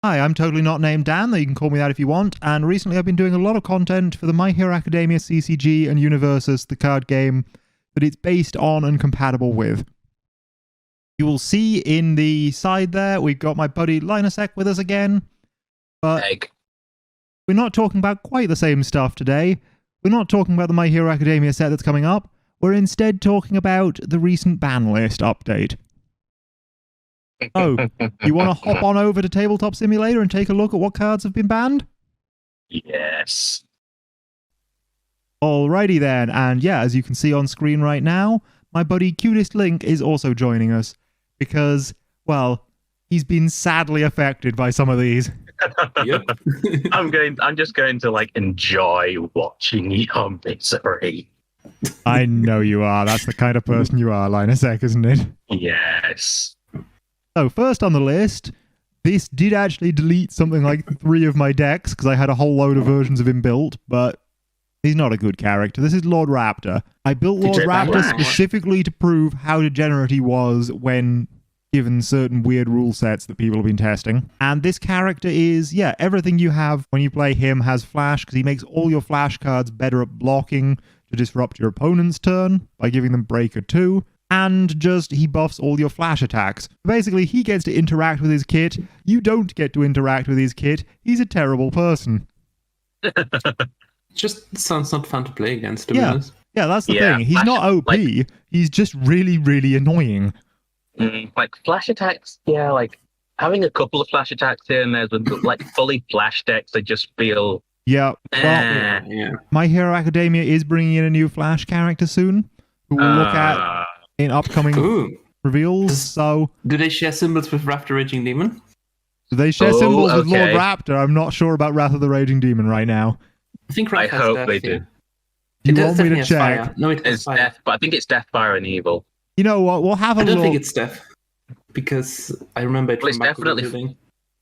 Hi, I'm totally not named Dan, though you can call me that if you want, and recently I've been doing a lot of content for the My Hero Academia CCG and UniVersus, the card game, that it's based on and compatible with. You will see in the side there, we've got my buddy Linusek with us again, but we're not talking about quite the same stuff today. We're not talking about the My Hero Academia set that's coming up, we're instead talking about the recent ban list update. Oh, you want to hop on over to Tabletop Simulator and take a look at what cards have been banned? Yes. Alrighty then, and yeah, as you can see on screen right now, my buddy Cutest Link is also joining us, because, well, he's been sadly affected by some of these. Yep. I'm just going to like enjoy watching your misery. I know you are, that's the kind of person you are, Linusek, isn't it? Yes. So first on the list, this did actually delete something like 3 of my decks, because I had a whole load of versions of him built, but he's not a good character. This is Lord Raptor. I built Lord Raptor specifically to prove how degenerate he was when given certain weird rule sets that people have been testing. And this character is, yeah, everything you have when you play him has flash, because he makes all your flash cards better at blocking to disrupt your opponent's turn by giving them Breaker 2. And just, he buffs all your flash attacks. Basically, he gets to interact with his kit. You don't get to interact with his kit. He's a terrible person. Just sounds not fun to play against, to be honest. Yeah, that's the thing. He's not OP. Like, he's just really, really annoying. Like, flash attacks, yeah, like, having a couple of flash attacks here and there, but like, fully flash decks, I just feel... Yeah, well, My Hero Academia is bringing in a new flash character soon, who we'll look at in upcoming reveals, so... Do they share symbols with Raptor Raging Demon? Do they share symbols with Lord Raptor? I'm not sure about Wrath of the Raging Demon right now. I think Raptor has hope death, they do. You want me to check? Fire. No, it's fire. Death, but I think it's Death, Fire, and Evil. You know what, we'll have a look. I don't think it's death, because I remember it from it's definitely...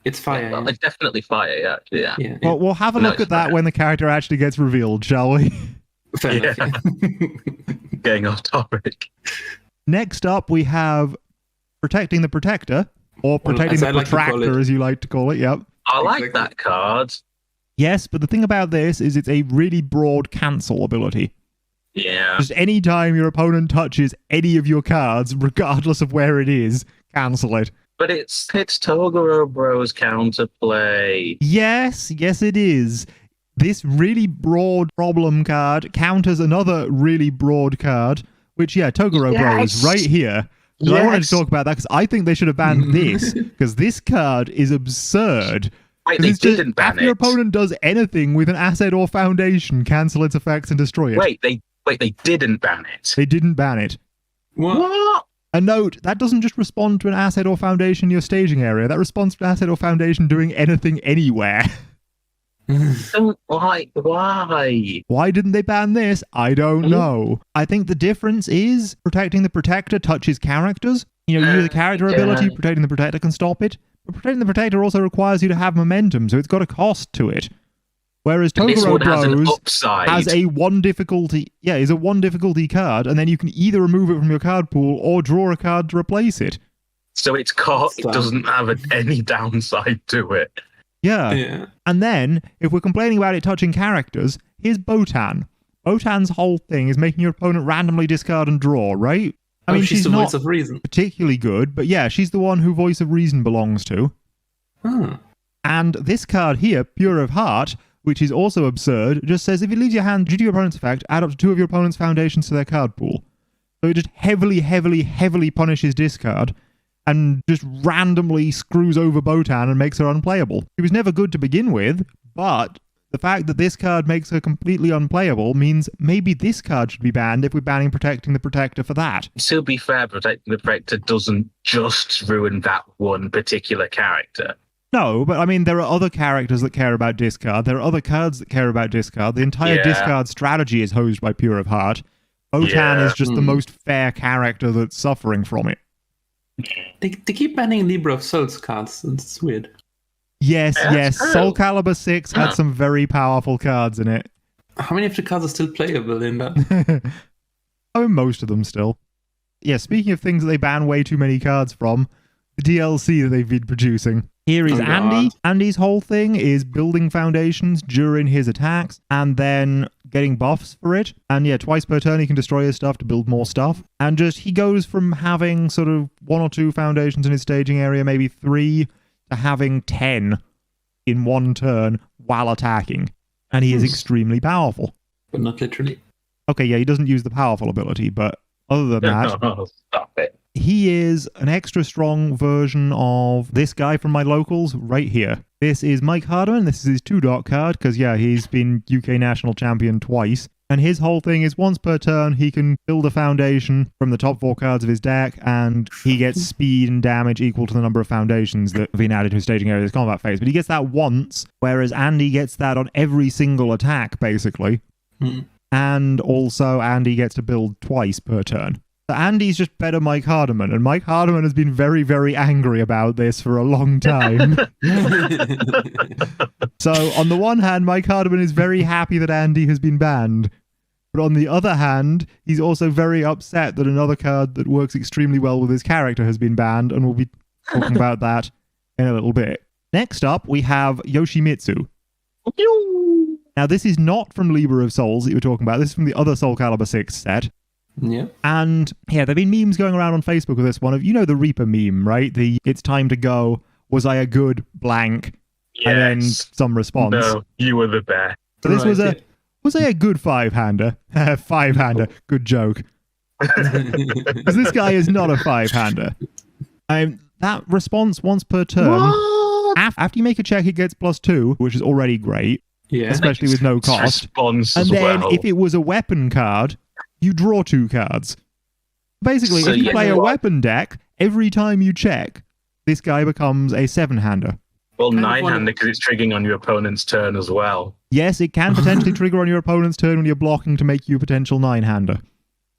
It's fire. Yeah, it's definitely fire, actually, yeah. Well, we'll have a look at that when the character actually gets revealed, shall we? Fair enough, yeah. Getting off topic. Next up, we have Protecting the Protector, or Protecting the Protractor, as you like to call it, yep. I like that card. Yes, but the thing about this is it's a really broad cancel ability. Yeah. Just any time your opponent touches any of your cards, regardless of where it is, cancel it. But it's Toguro Bro's counterplay. Yes, it is. This really broad problem card counters another really broad card, which, yeah, Toguro Bro is right here. I wanted to talk about that because I think they should have banned this, because this card is absurd. Wait, they didn't ban it. After your opponent does anything with an asset or foundation, cancel its effects and destroy it. Wait, they didn't ban it. They didn't ban it. What? And note, that doesn't just respond to an asset or foundation in your staging area. That responds to an asset or foundation doing anything anywhere. Why? Why didn't they ban this? I don't know. I think the difference is Protecting the Protector touches characters. You know, you use the character ability, Protecting the Protector can stop it. But Protecting the Protector also requires you to have momentum, so it's got a cost to it. Whereas Toguro Bros has a 1 difficulty, is a 1 difficulty card, and then you can either remove it from your card pool or draw a card to replace it. So it doesn't have any downside to it. Yeah. And then, if we're complaining about it touching characters, here's Botan. Botan's whole thing is making your opponent randomly discard and draw, right? I mean, she's the not voice of reason. Particularly good, but yeah, she's the one who Voice of Reason belongs to. And this card here, Pure of Heart, which is also absurd, just says if it leaves your hand due to your opponent's effect, add up to 2 of your opponent's foundations to their card pool. So it just heavily, heavily, heavily punishes discard, and just randomly screws over Botan and makes her unplayable. She was never good to begin with, but the fact that this card makes her completely unplayable means maybe this card should be banned if we're banning Protecting the Protector for that. To be fair, Protecting the Protector doesn't just ruin that one particular character. No, but I mean, there are other characters that care about discard. There are other cards that care about discard. The entire discard strategy is hosed by Pure of Heart. Botan is just the most fair character that's suffering from it. They keep banning Libra of Souls cards. It's weird. Yes. Soul Calibur 6 had some very powerful cards in it. How many of the cards are still playable in that? I mean, most of them still. Yeah, speaking of things that they ban way too many cards from, the DLC that they've been producing. Here is Oh, Andy. God. Andy's whole thing is building foundations during his attacks and then getting buffs for it. And yeah, twice per turn he can destroy his stuff to build more stuff. And just he goes from having sort of 1 or 2 foundations in his staging area, maybe 3, to having 10 in 1 turn while attacking. And he is extremely powerful. But not literally. Okay, yeah, he doesn't use the powerful ability, but other than that, Oh, stop it. he is an extra strong version of this guy from my locals right here. This is Mike Hardiman. This is his 2-dot card because, yeah, he's been UK national champion twice. And his whole thing is once per turn, he can build a foundation from the top 4 cards of his deck, and he gets speed and damage equal to the number of foundations that have been added to his staging area of his combat phase. But he gets that once, whereas Andy gets that on every single attack, basically. And also, Andy gets to build twice per turn. So Andy's just better Mike Hardiman, and Mike Hardiman has been very, very angry about this for a long time. So, on the one hand, Mike Hardiman is very happy that Andy has been banned. But on the other hand, he's also very upset that another card that works extremely well with his character has been banned, and we'll be talking about that in a little bit. Next up, we have Yoshimitsu. Now, this is not from Libra of Souls that you were talking about. This is from the other Soul Calibur 6 set. Yeah. And yeah, there have been memes going around on Facebook with this one of, you know, the Reaper meme, right? The "it's time to go, was I a good blank?" And then some response. No, you were the best. So this was Right, was I a good 5-hander? 5-hander. Good joke. Because this guy is not a 5-hander. That response once per turn. After you make a check, it gets +2, which is already great, Yeah. especially with no cost. Response And as then well. if it was a weapon card, you draw 2 cards. Basically, So if you you play a know what? weapon deck, every time you check, this guy becomes a 7-hander. Well, kind of 9-hander because it's triggering on your opponent's turn as well. Yes, it can potentially trigger on your opponent's turn when you're blocking to make you a potential 9-hander.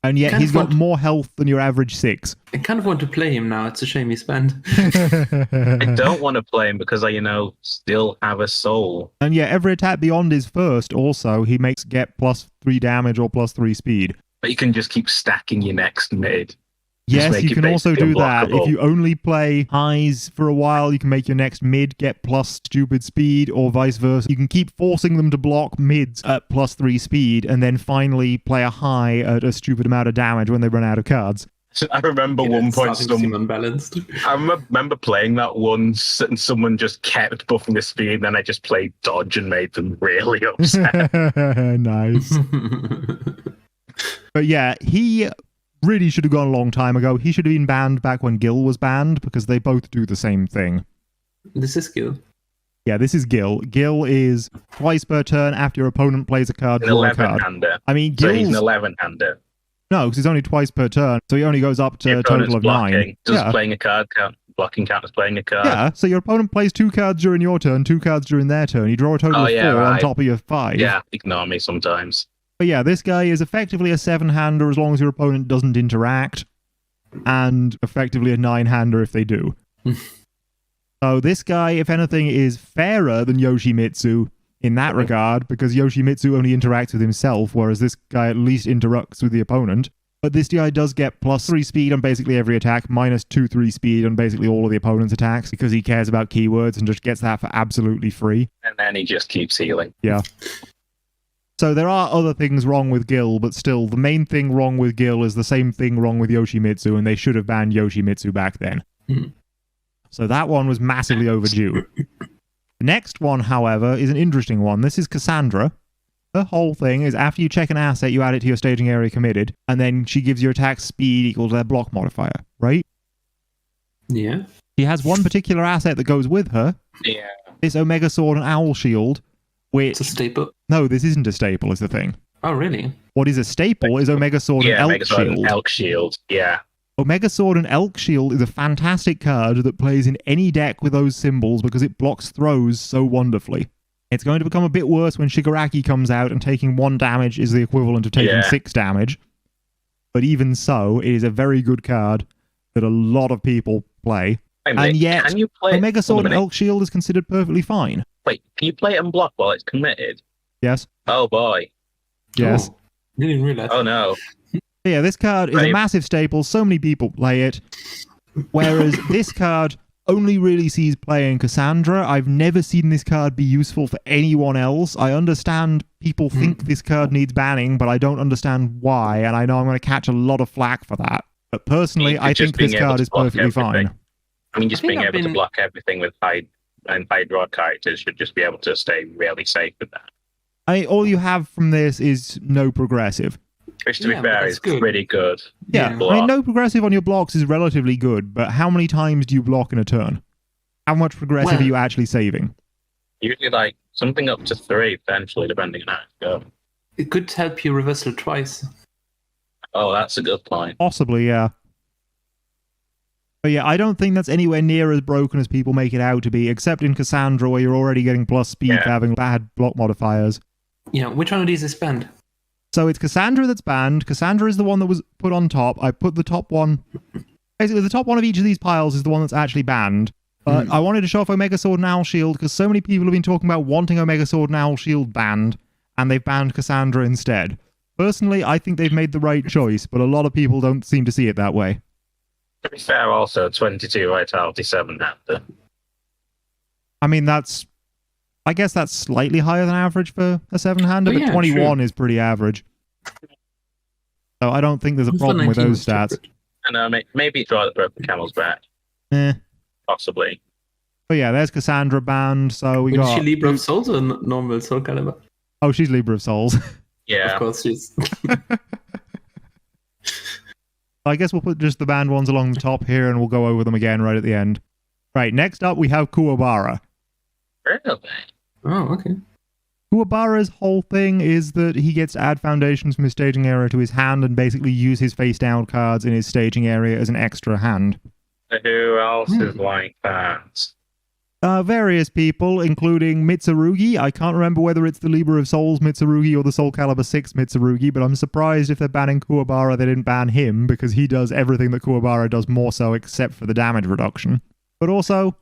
And yet Kind he's of got want- more health than your average 6. I kind of want to play him now. It's a shame he's banned. I don't want to play him because I, still have a soul. And yeah, every attack beyond his first also, he makes get +3 damage or +3 speed. But you can just keep stacking your next mid. Yes, make you it can also basically do that. If unblockable. you only play highs for a while, you can make your next mid get +stupid speed, or vice versa. You can keep forcing them to block mids at +3 speed, and then finally play a high at a stupid amount of damage when they run out of cards. So I remember Yeah, one it's point starting to seem unbalanced. I remember playing that once and someone just kept buffing the speed, and then I just played dodge and made them really upset. Nice. But yeah, he really should have gone a long time ago. He should have been banned back when Gil was banned, because they both do the same thing. This is skill. Yeah, this is Gil. Gil is twice per turn after your opponent plays a card, An draw a card. 11-hander. I mean, So he's an Gil's... 11-hander. No, because it's only twice per turn, so he only goes up to Your a total opponent's of blocking. 9. Does Yeah. playing a card count? Blocking count as playing a card? Yeah, so your opponent plays 2 cards during your turn, 2 cards during their turn. You draw a total Oh, of 4 yeah, on right. top of your 5. Yeah, ignore me sometimes. But yeah, this guy is effectively a 7-hander as long as your opponent doesn't interact, and effectively a 9-hander if they do. So this guy, if anything, is fairer than Yoshimitsu in that regard, because Yoshimitsu only interacts with himself, whereas this guy at least interacts with the opponent. But this guy does get +3 speed on basically every attack, -2/3 speed on basically all of the opponent's attacks, because he cares about keywords and just gets that for absolutely free. And then he just keeps healing. Yeah. So there are other things wrong with Gil, but still, the main thing wrong with Gil is the same thing wrong with Yoshimitsu, and they should have banned Yoshimitsu back then. So that one was massively overdue. The next one, however, is an interesting one. This is Cassandra. Her whole thing is after you check an asset, you add it to your staging area committed, and then she gives your attack speed equal to their block modifier, right? Yeah. She has one particular asset that goes with her, Yeah. this Omega Sword and Owl Shield, which... It's a staple. No, this isn't a staple, is the thing. Oh, really? What is a staple is Omega Sword and Yeah, Elk Mega Sword and Shield. Elk Shield. Yeah. Omega Sword and Elk Shield is a fantastic card that plays in any deck with those symbols because it blocks throws so wonderfully. It's going to become a bit worse when Shigaraki comes out and taking 1 damage is the equivalent of taking 6 damage. But even so, it is a very good card that a lot of people play. Wait a minute, And yet, can you play Omega Sword and minute. Elk Shield is considered perfectly fine. Wait, can you play it and block while it's committed? Yes? Oh boy. Yes. Oh, didn't realize. Oh no. Yeah, this card is a Right. massive staple. So many people play it. Whereas this card only really sees play in Cassandra. I've never seen this card be useful for anyone else. I understand people think this card needs banning, but I don't understand why, and I know I'm going to catch a lot of flack for that. But personally, I think this card is perfectly fine. I mean, just being able to block everything with high draw characters should just be able to stay really safe with that. All you have from this is no progressive. Which, to be fair, is pretty good. Yeah, I mean, no progressive on your blocks is relatively good, but how many times do you block in a turn? How much progressive are you actually saving? Usually, like, something up to 3, potentially, depending on how it goes. It could help you reversal twice. Oh, that's a good point. Possibly, yeah. But yeah, I don't think that's anywhere near as broken as people make it out to be, except in Cassandra, where you're already getting plus speed for having bad block modifiers. Yeah, which one of these is banned? So it's Cassandra that's banned. Cassandra is the one that was put on top. I put the top one... Basically, the top one of each of these piles is the one that's actually banned. But I wanted to show off Omega Sword and Owl Shield, because so many people have been talking about wanting Omega Sword and Owl Shield banned, and they've banned Cassandra instead. Personally, I think they've made the right choice, but a lot of people don't seem to see it that way. To be fair, also, 22 Vitality, 7-hander. I mean, I guess that's slightly higher than average for a 7-hander, but 21 is pretty average. So I don't think there's a problem with those stats. I know, maybe draw the broken camel's back. Possibly. But yeah, there's Cassandra banned, so we got... Is she Libra of Souls or normal Soul Calibur? Oh, she's Libra of Souls. Yeah. Of course she's... I guess we'll put just the banned ones along the top here, and we'll go over them again right at the end. Right, next up we have Kuwabara. Really? Oh, okay. Kuwabara's whole thing is that he gets to add foundations from his staging area to his hand and basically use his face-down cards in his staging area as an extra hand. Who else is like that? Various people, including Mitsurugi. I can't remember whether it's the Libra of Souls Mitsurugi or the Soul Calibur 6 Mitsurugi, but I'm surprised if they're banning Kuwabara they didn't ban him, because he does everything that Kuwabara does more so except for the damage reduction. But also,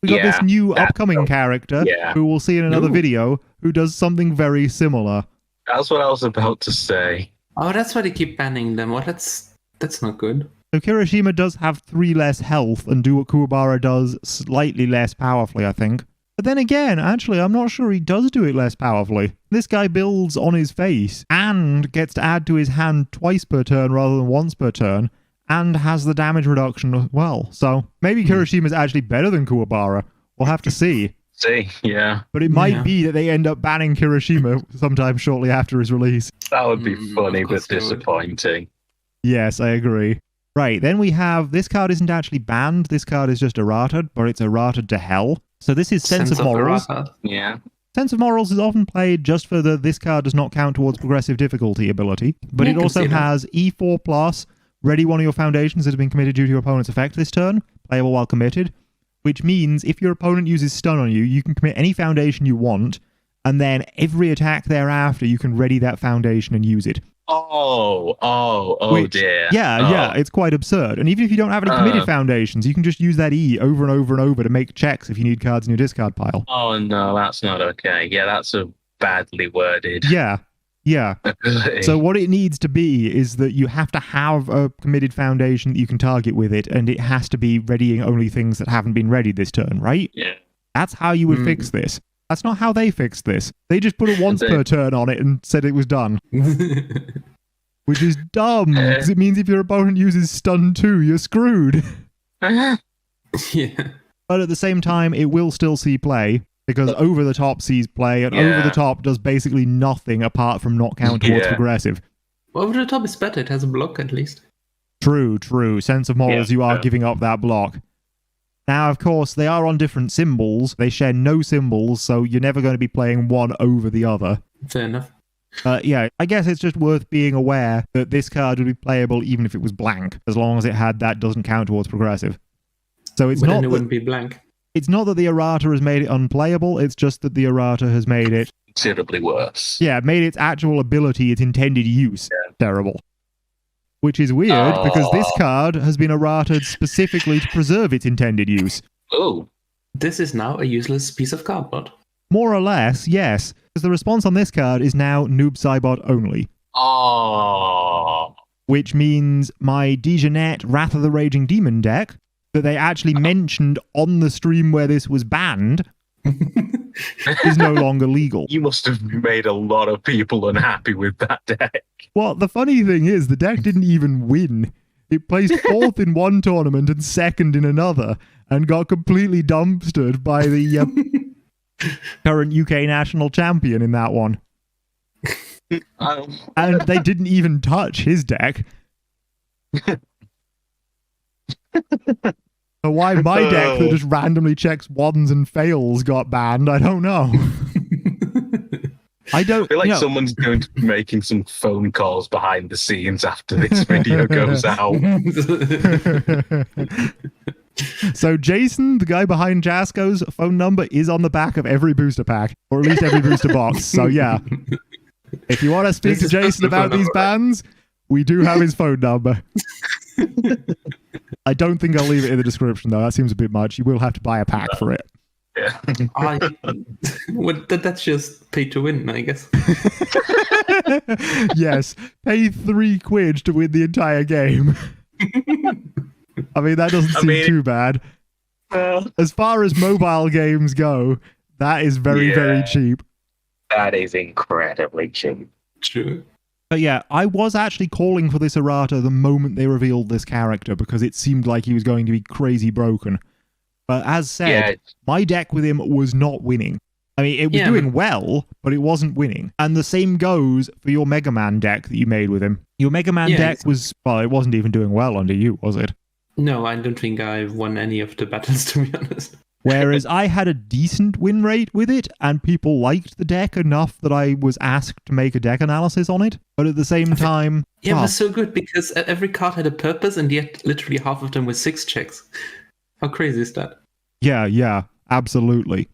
we got this new upcoming character, who we'll see in another video, who does something very similar. That's what I was about to say. Oh, that's why they keep banning them. Well, that's not good. So Kirishima does have 3 less health and do what Kuwabara does slightly less powerfully, I think. But then again, actually, I'm not sure he does do it less powerfully. This guy builds on his face and gets to add to his hand twice per turn rather than once per turn, and has the damage reduction as well. So maybe Kirishima's actually better than Kuwabara. We'll have to see. But it might be that they end up banning Kirishima sometime shortly after his release. That would be funny but disappointing. Yes, I agree. Right, then we have, this card isn't actually banned, this card is just errated, but it's errated to hell. So this is Sense of Morals. Yeah. Sense of Morals is often played just for the this card does not count towards progressive difficulty ability, but it also has E4+, ready one of your foundations that has been committed due to your opponent's effect this turn, playable while committed, which means if your opponent uses stun on you, you can commit any foundation you want, and then every attack thereafter you can ready that foundation and use it. Dear. Yeah, it's quite absurd. And even if you don't have any committed foundations, you can just use that E over and over and over to make checks if you need cards in your discard pile. Oh no, that's not okay. Yeah, that's a badly worded. Yeah. So what it needs to be is that you have to have a committed foundation that you can target with it, and it has to be readying only things that haven't been readied this turn, right? Yeah. That's how you would fix this. That's not how they fixed this. They just put it once per turn on it and said it was done. Which is dumb, because it means if your opponent uses stun 2, you're screwed. Yeah. But at the same time, it will still see play, because Over the Top sees play, and Over the Top does basically nothing apart from not count towards progressive. Well, Over the Top is better. It has a block at least. True. Sense of Morals, you are giving up that block. Now, of course, they are on different symbols. They share no symbols, so you're never going to be playing one over the other. Fair enough. Yeah, I guess it's just worth being aware that this card would be playable even if it was blank, as long as it had that doesn't count towards progressive. So it's not then it wouldn't be blank. It's not that the errata has made it unplayable, it's just that the errata has made it considerably worse. Yeah, made its actual ability, its intended use, terrible. Which is weird, because this card has been errated specifically to preserve its intended use. Oh. This is now a useless piece of cardboard. More or less, yes. Because the response on this card is now Noob Cybot only. Oh. Which means my Dejanette Wrath of the Raging Demon deck that they actually mentioned on the stream where this was banned is no longer legal. You must have made a lot of people unhappy with that deck. Well, the funny thing is, the deck didn't even win. It placed 4th in one tournament and 2nd in another, and got completely dumpstered by the current UK national champion in that one. And they didn't even touch his deck. So why my deck that just randomly checks ones and fails got banned, I don't know. I feel like someone's going to be making some phone calls behind the scenes after this video goes out. So Jason, the guy behind Jasco's phone number is on the back of every booster pack, or at least every booster box. So yeah, if you want to speak to Jason about these bans, we do have his phone number. I don't think I'll leave it in the description though. That seems a bit much. You will have to buy a pack for it. Yeah. That's just pay to win, I guess. Yes, pay £3 to win the entire game. I mean, that doesn't seem too bad. As far as mobile games go, that is very, very cheap. That is incredibly cheap. True. But yeah, I was actually calling for this errata the moment they revealed this character because it seemed like he was going to be crazy broken. But as said, my deck with him was not winning. I mean, it was doing well, but it wasn't winning. And the same goes for your Mega Man deck that you made with him. Your Mega Man deck was, well, it wasn't even doing well under you, was it? No, I don't think I won any of the battles, to be honest. Whereas I had a decent win rate with it, and people liked the deck enough that I was asked to make a deck analysis on it. But at the same time... Yeah, it was so good because every card had a purpose, and yet literally half of them were 6 checks. How crazy is that? Yeah, absolutely.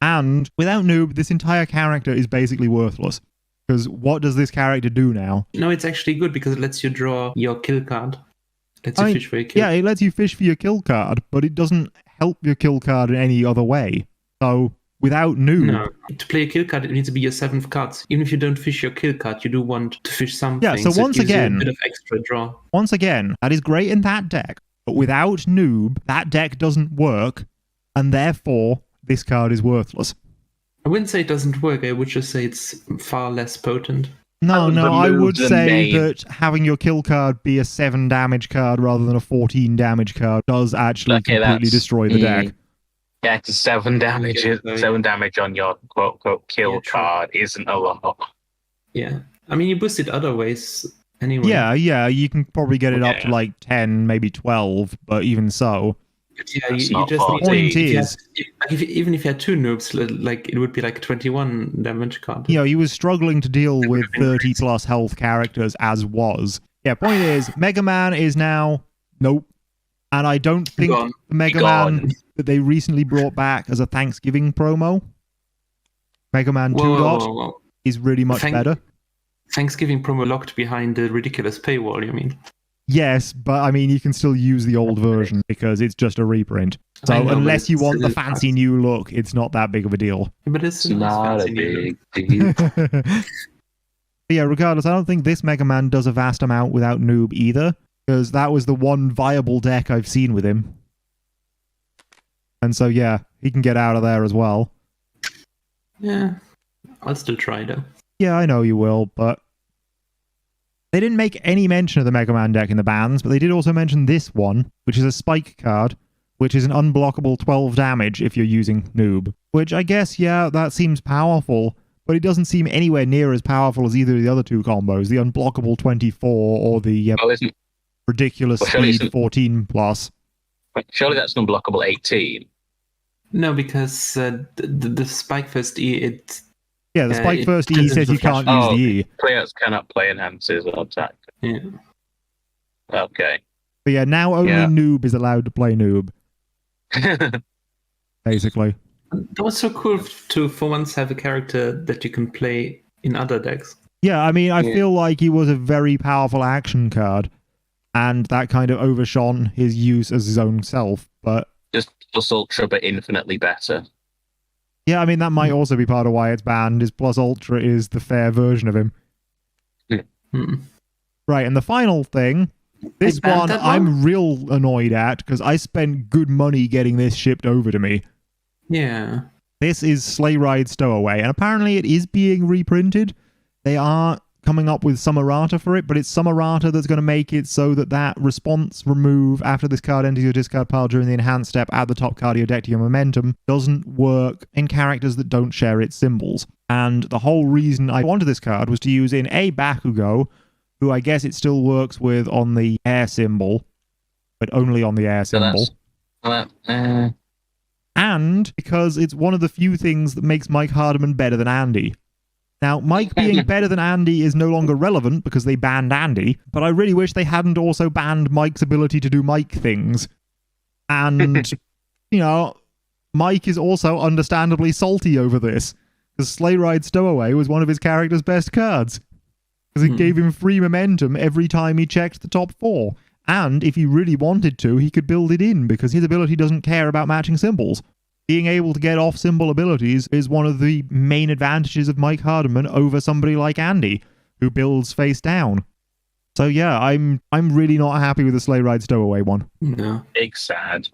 And without Noob, this entire character is basically worthless. Because what does this character do now? No, it's actually good because it lets you draw your kill card. Lets you fish for your kill. Yeah, it lets you fish for your kill card, but it doesn't help your kill card in any other way. So, without Noob... No, to play a kill card, it needs to be your 7th cards. Even if you don't fish your kill card, you do want to fish something. Yeah, so once again... a bit of extra draw. Once again, that is great in that deck, but without Noob, that deck doesn't work, and therefore, this card is worthless. I wouldn't say it doesn't work, I would just say it's far less potent. No, I would say that having your kill card be a 7 damage card rather than a 14 damage card does actually completely destroy the deck. Yeah, it's 7 damage. 7 damage on your quote-unquote kill card isn't a lot. Yeah. I mean, you boost it other ways anyway. Yeah, you can probably get it up to like 10, maybe 12, but even so... Yeah, you just need to, even if you had 2 noobs, like it would be like a 21 damage card. You know, he was struggling to deal with 30 plus health characters as was. Yeah, point is, Mega Man is now nope. And I don't think the Mega Man that they recently brought back as a Thanksgiving promo, Mega Man 2 is really much better. Thanksgiving promo locked behind the ridiculous paywall, you mean? Yes, but I mean, you can still use the old version because it's just a reprint. So unless you want the fancy new look, it's not that big of a deal. But it's not a big deal. Yeah, regardless, I don't think this Mega Man does a vast amount without Noob either, because that was the one viable deck I've seen with him. And so, yeah, he can get out of there as well. Yeah, I'll still try though. Yeah, I know you will, but... They didn't make any mention of the Mega Man deck in the bans, but they did also mention this one, which is a Spike card, which is an unblockable 12 damage if you're using Noob. Which I guess, yeah, that seems powerful, but it doesn't seem anywhere near as powerful as either of the other 2 combos, the unblockable 24 or the ridiculous speed 14 plus. Surely that's an unblockable 18. No, because the Spike first E, it... Yeah, the Spike first E says you can't use the E. Players cannot play enhances or attack. Yeah. Okay. But yeah, now only Noob is allowed to play Noob. Basically. That was so cool to, for once, have a character that you can play in other decks. Yeah, I mean, I feel like he was a very powerful action card, and that kind of overshone his use as his own self, but... Just plus Ultra, but infinitely better. Yeah, I mean, that might also be part of why it's banned, is Plus Ultra is the fair version of him. Right, and the final thing This banned one that I'm real annoyed at because I spent good money getting this shipped over to me. Yeah. This is Sleigh Ride Stowaway, and apparently it is being reprinted. They are coming up with some errata for it, but it's some errata that's going to make it so that that response remove after this card enters your discard pile during the enhanced step, add the top card of your deck to your momentum, doesn't work in characters that don't share its symbols. And the whole reason I wanted this card was to use in A, Bakugo, who I guess it still works with on the air symbol, but only on the air symbol. And because it's one of the few things that makes Mike Hardiman better than Andy. Now, Mike being better than Andy is no longer relevant because they banned Andy, but I really wish they hadn't also banned Mike's ability to do Mike things. And, you know, Mike is also understandably salty over this, because Sleigh Ride Stowaway was one of his character's best cards, because it gave him free momentum every time he checked the top 4. And if he really wanted to, he could build it in, because his ability doesn't care about matching symbols. Being able to get off-symbol abilities is one of the main advantages of Mike Hardiman over somebody like Andy, who builds face down. So yeah, I'm really not happy with the Sleigh Ride Stowaway one. No. Big sad.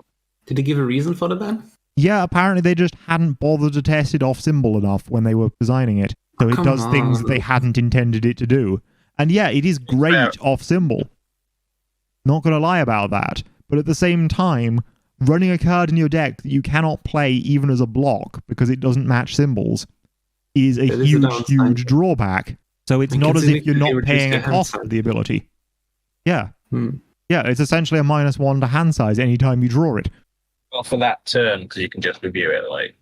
Did they give a reason for the ban? Yeah, apparently they just hadn't bothered to test it off-symbol enough when they were designing it. So it does things that they hadn't intended it to do. And yeah, it is great off-symbol. Not going to lie about that. But at the same time, running a card in your deck that you cannot play even as a block because it doesn't match symbols is a huge drawback. So it's not as if you're not paying a cost for the ability. Yeah. Yeah, it's essentially a -1 to hand size anytime you draw it. Well, for that turn, because you can just review it, like...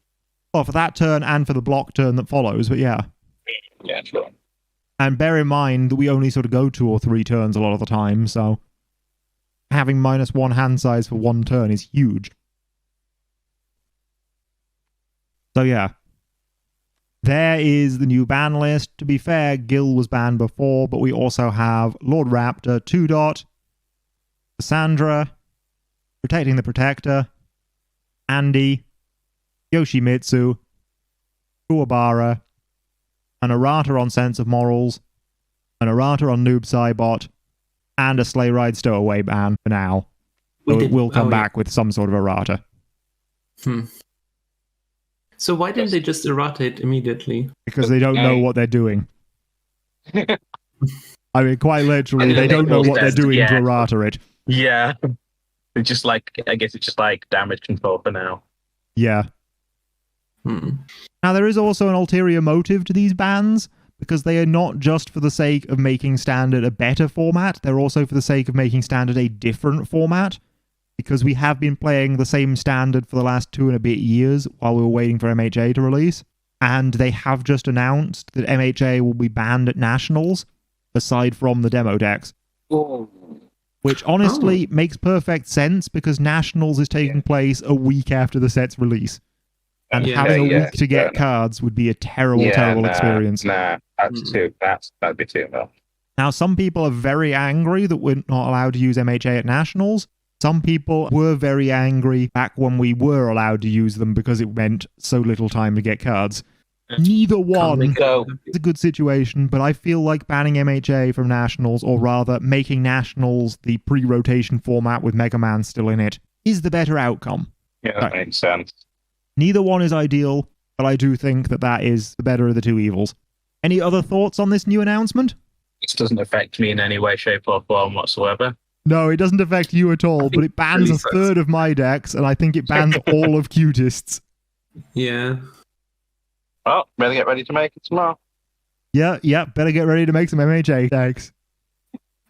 Well, for that turn and for the block turn that follows, but yeah. Yeah, sure. And bear in mind that we only sort of go 2 or 3 turns a lot of the time, so having -1 hand size for 1 turn is huge. So yeah. There is the new ban list. To be fair, Gil was banned before, but we also have Lord Raptor, 2-dot, Cassandra, Protecting the Protector, Andy, Yoshimitsu, Kuwabara, an errata on Sense of Morals, an errata on Noob Cybot, and a Sleigh Ride Stowaway ban for now. So it will come back with some sort of errata. So why didn't they just errata it immediately? Because they don't know what they're doing. I mean, quite literally, they don't know what they're doing to errata it. Yeah. It's just like, I guess it's just like damage control for now. Yeah. Now, there is also an ulterior motive to these bans, because they are not just for the sake of making Standard a better format, they're also for the sake of making Standard a different format, because we have been playing the same Standard for the last 2 and a bit years while we were waiting for MHA to release, and they have just announced that MHA will be banned at Nationals, aside from the demo decks. Oh. Which honestly makes perfect sense, because Nationals is taking place a week after the set's release. And having a week to get cards would be a terrible experience. That'd be too much. Now, some people are very angry that we're not allowed to use MHA at Nationals. Some people were very angry back when we were allowed to use them because it meant so little time to get cards. Neither one is a good situation, but I feel like banning MHA from Nationals, or rather making Nationals the pre-rotation format with Mega Man still in it, is the better outcome. Yeah, that makes sense. Neither one is ideal, but I do think that that is the better of the two evils. Any other thoughts on this new announcement? This doesn't affect me in any way, shape, or form whatsoever. No, it doesn't affect you at all, but it bans a third of my decks, and I think it bans all of Cutists. Yeah. Well, better get ready to make it tomorrow. Yeah, better get ready to make some MHA decks.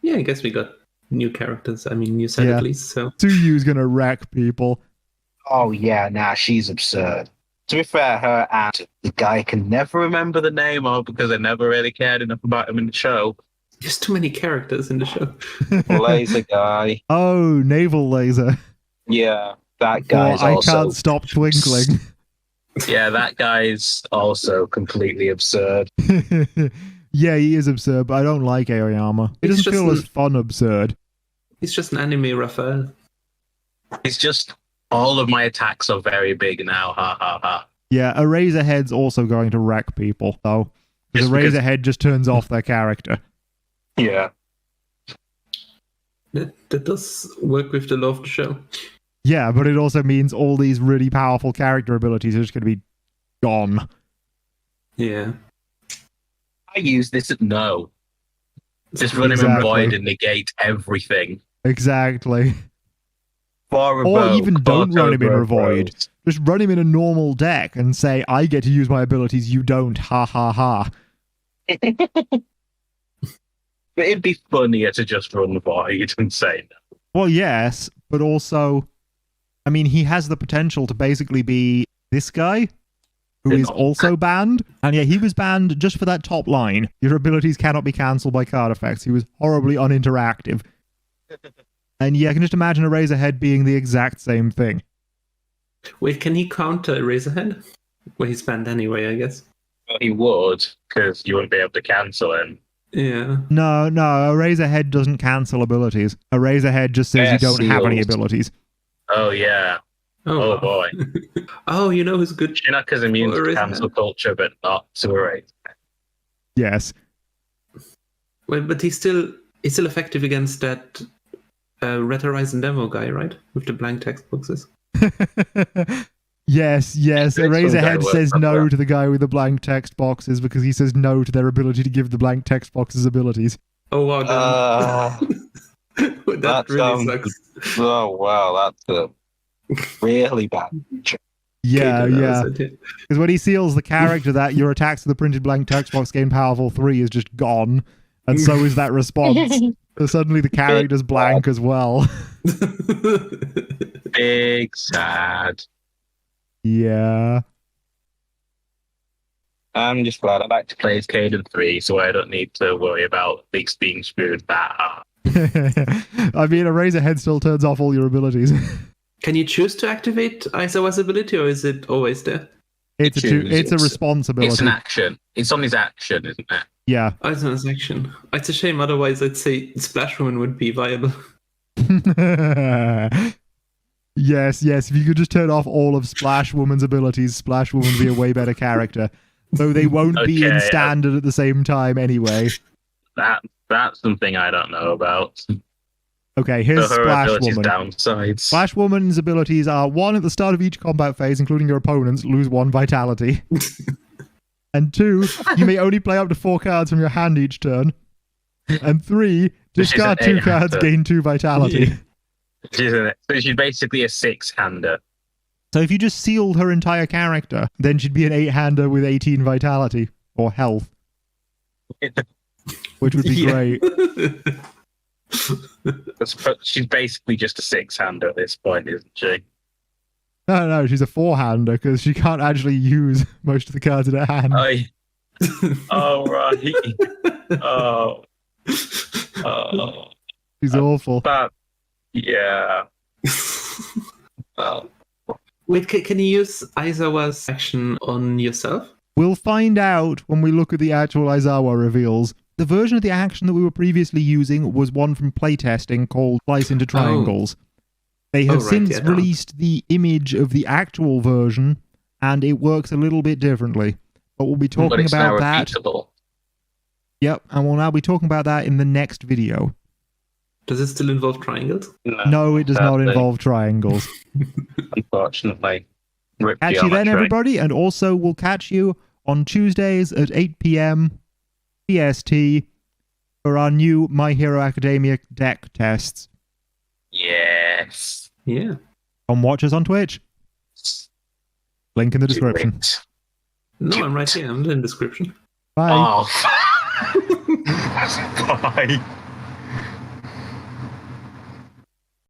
Yeah, I guess we got new characters. I mean, new set at least, so... Tsuyu's gonna wreck people. Oh, yeah, she's absurd. To be fair, her and the guy I can never remember the name of because I never really cared enough about him in the show. There's too many characters in the show. Laser guy. Oh, Naval Laser. Yeah, that guy's also... I can't stop twinkling. Yeah, that guy's also completely absurd. Yeah, he is absurd, but I don't like Aoyama. It doesn't feel as fun absurd. He's just an anime Raphael. He's just... All of my attacks are very big now, ha ha ha. Yeah, a Razorhead's also going to wreck people, though. Because a Razorhead just turns off their character. Yeah. That does work with the law of the show. Yeah, but it also means all these really powerful character abilities are just going to be gone. Yeah. I use this at no. Just run him in void and negate everything. Exactly. Or even don't run him in a void. Just run him in a normal deck and say, I get to use my abilities, you don't. Ha ha ha. But it'd be funnier to just run void and say no. Well, yes, but also, I mean, he has the potential to basically be this guy, who is also banned. And yeah, he was banned just for that top line. Your abilities cannot be cancelled by card effects. He was horribly uninteractive. And yeah, I can just imagine Eraserhead being the exact same thing. Wait, can he counter Eraserhead? Well, he's banned anyway, I guess. Well, he would, because you wouldn't be able to cancel him. Yeah. No, Eraserhead doesn't cancel abilities. Eraserhead just says you don't have any abilities. Oh, yeah. Oh boy. Oh, you know who's good? Shinaka's immune to cancel culture, but not to Eraserhead. Yes. Well, but he's still effective against that Red Horizon demo guy, right? With the blank text boxes. Yes. Eraserhead says no to the guy with the blank text boxes because he says no to their ability to give the blank text boxes abilities. Oh wow! That really sucks. Oh wow, that's a really bad. Yeah. Because when he seals the character that your attacks to the printed blank text box gain powerful 3 is just gone, and so is that response. So suddenly the character's blank as well. Big sad. Yeah. I'm just glad I like to play as Caden 3, so I don't need to worry about things being screwed that hard. I mean, Eraserhead still turns off all your abilities. Can you choose to activate Aizawa's ability, or is it always there? It's a responsibility. It's an action. It's on his action, isn't it? Yeah. Oh, it's on his action. It's a shame, otherwise I'd say Splash Woman would be viable. Yes, if you could just turn off all of Splash Woman's abilities, Splash Woman would be a way better character. Though they won't be in standard at the same time anyway. That's something I don't know about. Okay, here's Splash Woman. Downsides. Splash Woman's abilities are 1, at the start of each combat phase, including your opponents, lose 1 vitality. And 2, you may only play up to 4 cards from your hand each turn. And 3, discard 2 cards, gain 2 vitality. So she's basically a 6-hander. So if you just sealed her entire character, then she'd be an 8-hander with 18 vitality, or health. Which would be great. She's basically just a 6-hander at this point, isn't she? No, she's a 4-hander, because she can't actually use most of the cards in her hand. Oh, right. Oh. She's awful. Yeah. Wait, can you use Aizawa's action on yourself? We'll find out when we look at the actual Aizawa reveals. The version of the action that we were previously using was one from playtesting called Slice into Triangles. They have since released the image of the actual version, and it works a little bit differently. But we'll be talking about that. Repeatable. Yep, and we'll now be talking about that in the next video. Does it still involve triangles? No, it does not involve triangles. Unfortunately. Catch you then, everybody, and also we'll catch you on Tuesdays at 8 p.m. PST for our new My Hero Academia deck tests. Yes. Yeah. Come watch us on Twitch. Link in the description. No, I'm right here. I'm in the description. Bye. Oh. Bye.